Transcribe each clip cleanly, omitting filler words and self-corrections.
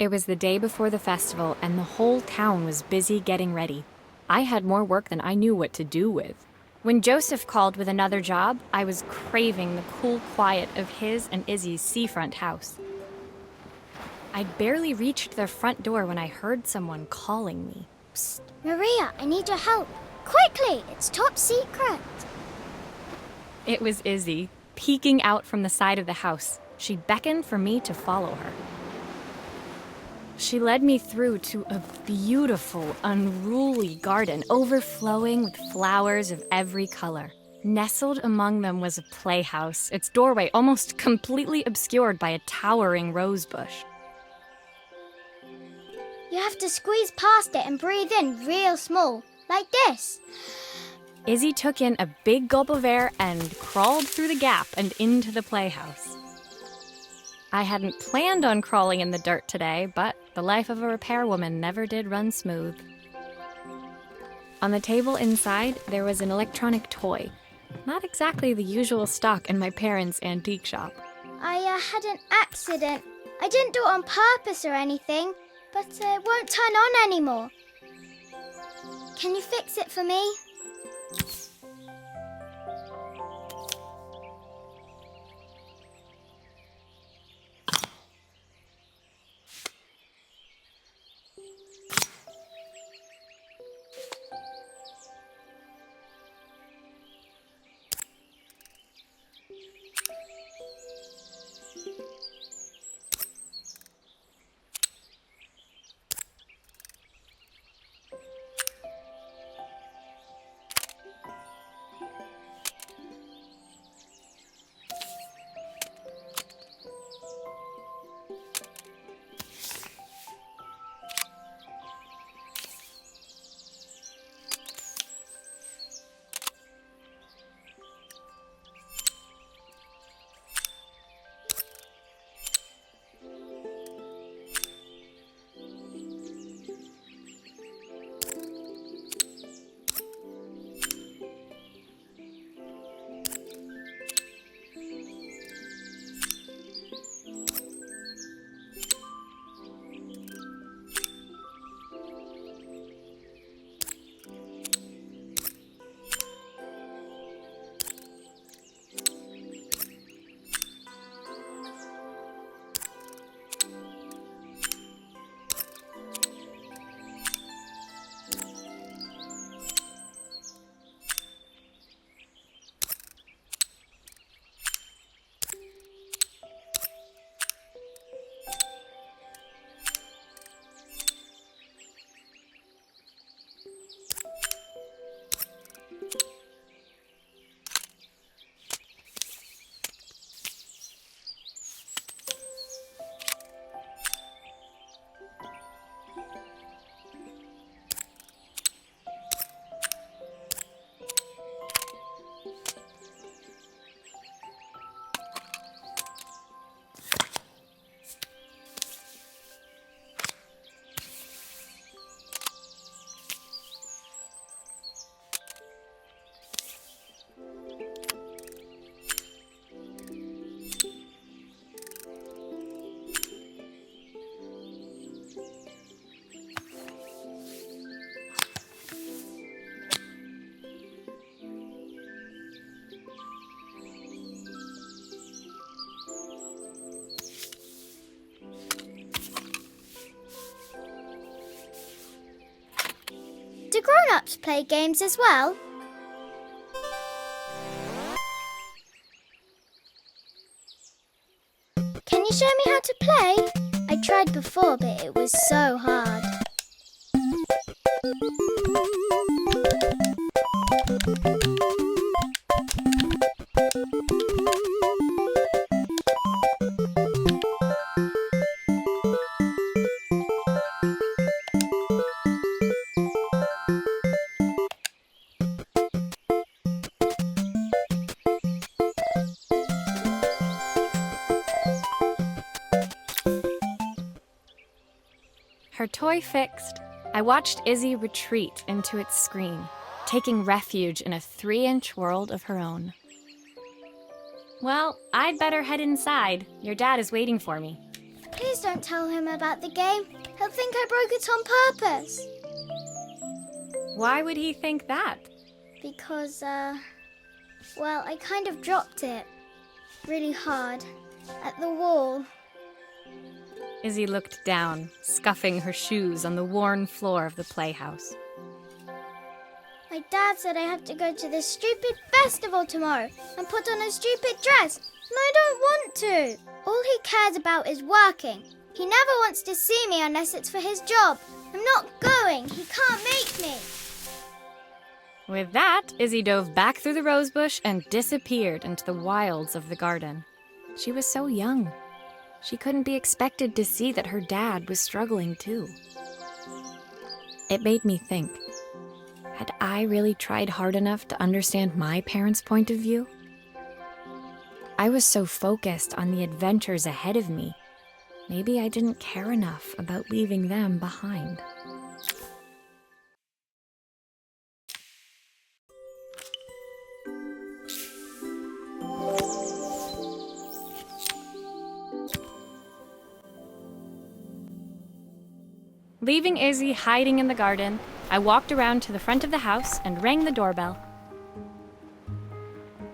It was the day before the festival, and the whole town was busy getting ready. I had more work than I knew what to do with. When Joseph called with another job, I was craving the cool quiet of his and Izzy's seafront house. I'd barely reached their front door when I heard someone calling me. Psst, Maria, I need your help. Quickly, it's top secret. It was Izzy, peeking out from the side of the house. She beckoned for me to follow her. She led me through to a beautiful, unruly garden overflowing with flowers of every color. Nestled among them was a playhouse, its doorway almost completely obscured by a towering rose bush. You have to squeeze past it and breathe in real small, like this. Izzy took in a big gulp of air and crawled through the gap and into the playhouse. I hadn't planned on crawling in the dirt today, but the life of a repairwoman never did run smooth. On the table inside, there was an electronic toy. Not exactly the usual stock in my parents' antique shop. I had an accident. I didn't do it on purpose or anything, but it won't turn on anymore. Can you fix it for me? Do grown-ups play games as well? Can you show me how to play? I tried before, but it was so hard. Her toy fixed, I watched Izzy retreat into its screen, taking refuge in a 3-inch world of her own. Well, I'd better head inside. Your dad is waiting for me. Please don't tell him about the game. He'll think I broke it on purpose. Why would he think that? Because, well, I kind of dropped it really hard at the wall. Izzy looked down, scuffing her shoes on the worn floor of the playhouse. My dad said I have to go to this stupid festival tomorrow and put on a stupid dress, and I don't want to. All he cares about is working. He never wants to see me unless it's for his job. I'm not going. He can't make me. With that, Izzy dove back through the rosebush and disappeared into the wilds of the garden. She was so young. She couldn't be expected to see that her dad was struggling too. It made me think. Had I really tried hard enough to understand my parents' point of view? I was so focused on the adventures ahead of me. Maybe I didn't care enough about leaving them behind. Leaving Izzy hiding in the garden, I walked around to the front of the house and rang the doorbell.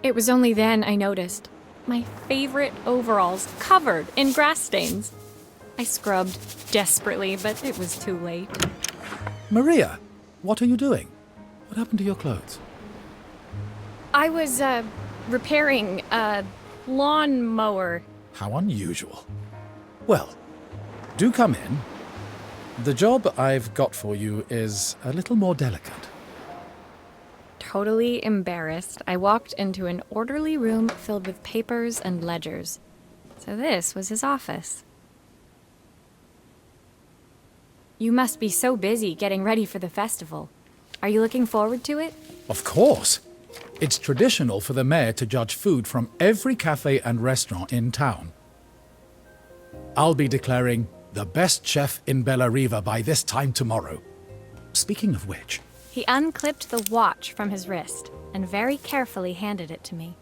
It was only then I noticed my favorite overalls covered in grass stains. I scrubbed desperately, but it was too late. Maria, what are you doing? What happened to your clothes? I was, repairing a lawnmower. How unusual. Well, do come in. The job I've got for you is a little more delicate. Totally embarrassed, I walked into an orderly room filled with papers and ledgers. So this was his office. You must be so busy getting ready for the festival. Are you looking forward to it? Of course. It's traditional for the mayor to judge food from every cafe and restaurant in town. I'll be declaring the best chef in Bella Riva by this time tomorrow. Speaking of which... He unclipped the watch from his wrist and very carefully handed it to me.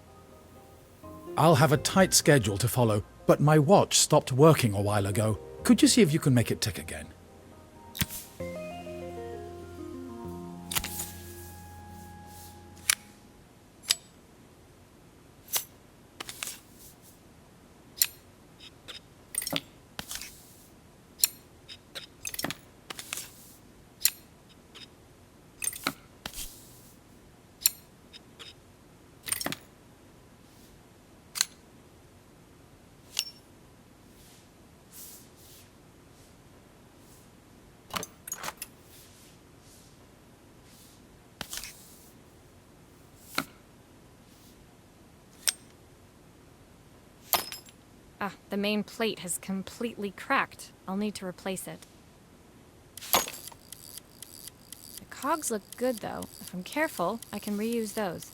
I'll have a tight schedule to follow, but my watch stopped working a while ago. Could you see if you can make it tick again? The main plate has completely cracked. I'll need to replace it. The cogs look good, though. If I'm careful, I can reuse those.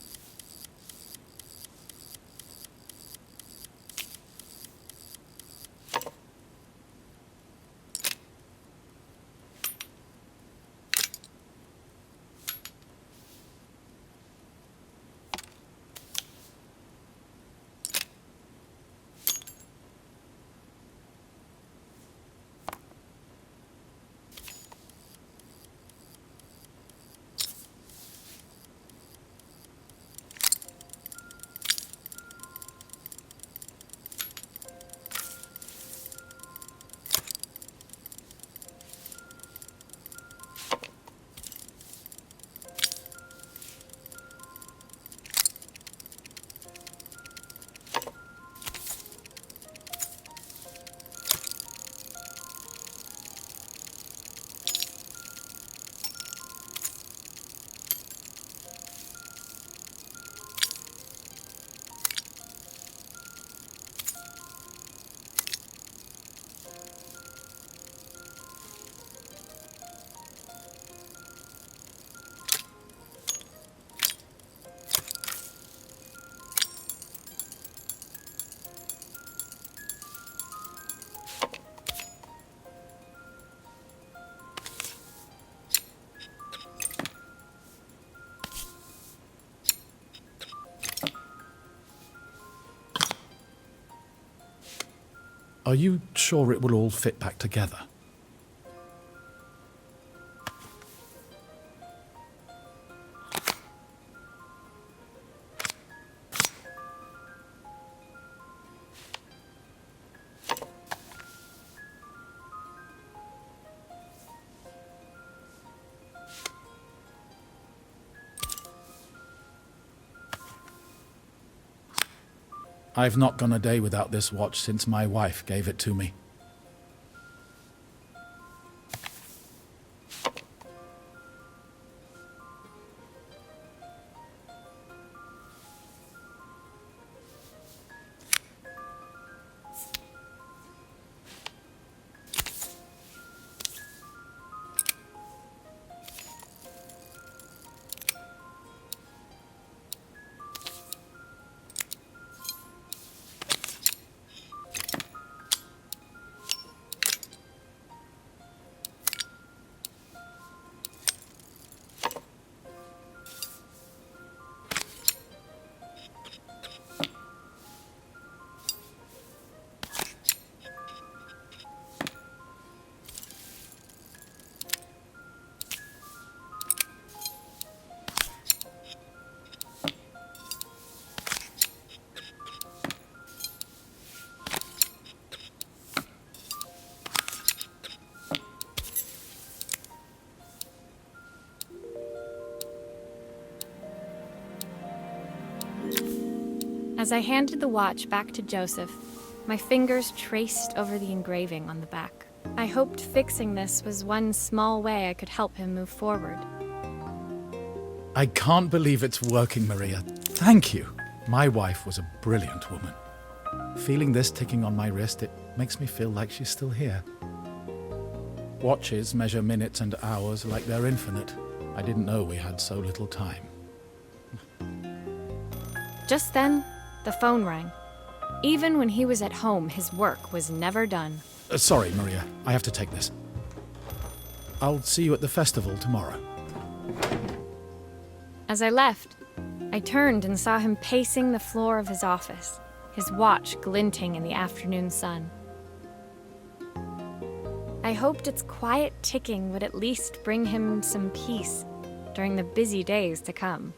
Are you sure it will all fit back together? I've not gone a day without this watch since my wife gave it to me. As I handed the watch back to Joseph, my fingers traced over the engraving on the back. I hoped fixing this was one small way I could help him move forward. I can't believe it's working, Maria. Thank you. My wife was a brilliant woman. Feeling this ticking on my wrist, it makes me feel like she's still here. Watches measure minutes and hours like they're infinite. I didn't know we had so little time. Just then, the phone rang. Even when he was at home, his work was never done. Sorry, Maria. I have to take this. I'll see you at the festival tomorrow. As I left, I turned and saw him pacing the floor of his office, his watch glinting in the afternoon sun. I hoped its quiet ticking would at least bring him some peace during the busy days to come.